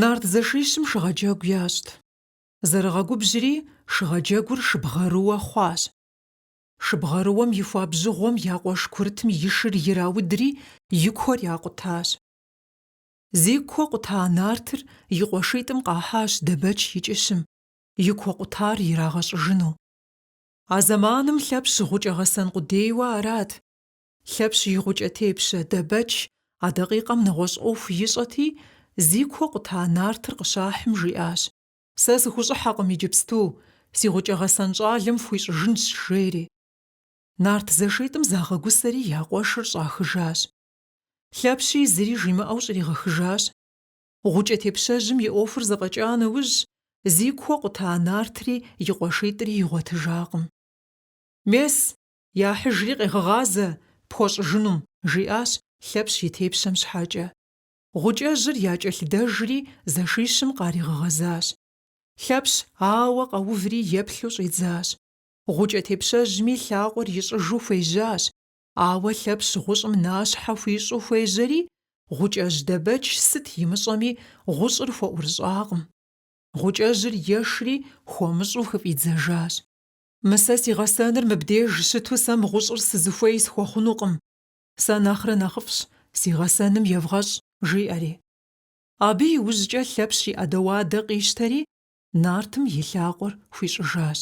Нарт зэшищым шыгъэджэгу ящӏт. Зэрыгъэгубжьри шыгъэджэгур шыбгъэрыуэ хъуащ. Шыбгъэрыуэм и хуабжьыгъуэм я къуэш курытым и шыр ираудри и куэр якъутащ. Зи куэ къута нартыр и къуэшитӏым къахьащ Дэбэч и кӏыщым, и куэ къутар ирагъэщӏыжыну. А зэманым Лъэпщ гъукӏэ гъэсэн къудейуэ арат. Лъэпщ и гъукӏэ тепщэ Дэбэч а дакъикъэм нэгъуэщӏ ӏуэху ищӏэти, зи куэ къута нартыр къыщахьым жиӏащ: «Сэ сыхущӏыхьэкъым иджыпсту, си гъукӏэ гъэсэн щӏалэм фхуищӏыжынщ», жери. Нарт зэшитӏым загъэгусэри я къуэшыр щӏахыжащ. Лъэпщи зыри жимыӏэу щӏригъэхыжащ. Гъукӏэ тепщэжьым и ӏуэхур зэфӏэкӏа нэужь, зи куэ къута нартри и къуэшитӏри игъуэтыжакъым. «Мес, яхьыжри къегъэгъазэ, пхуэщӏыжынум», жиӏащ Лъэпщ и тепщэм щхьэкӏэ. Гъукӏэжьыр якӏэлъыдэжри зэшищым къаригъэгъэзащ. Лъэпщ ауэ къэуври еплъу щӏидзащ. Гъукӏэ тепщэжьми лъакъуэр ищӏыжу хуежьащ, ауэ Лъэпщ гъущӏым нащхьэ хуищӏу хуежьэри, гъукӏэжь Дэбэч сыт имыщӏэми гъущӏыр хуэӏурыщӏакъым. Гъукӏэжьыр ешри хуэмыщӏу хыфӏидзэжащ. «Мы сэ си гъэсэныр мыбдеж щыту сэ мы гъущӏыр сызыхуей схуэхъунукъым. Сэ нэхърэ нэхъыфӏщ, си гъэсэным евгъэщӏ», жиӏэри. Абы иужькӏэ Лъэпщ и ӏэдэуадэ къищтэри, Нартым и лъакъуэр хуищӏыжащ.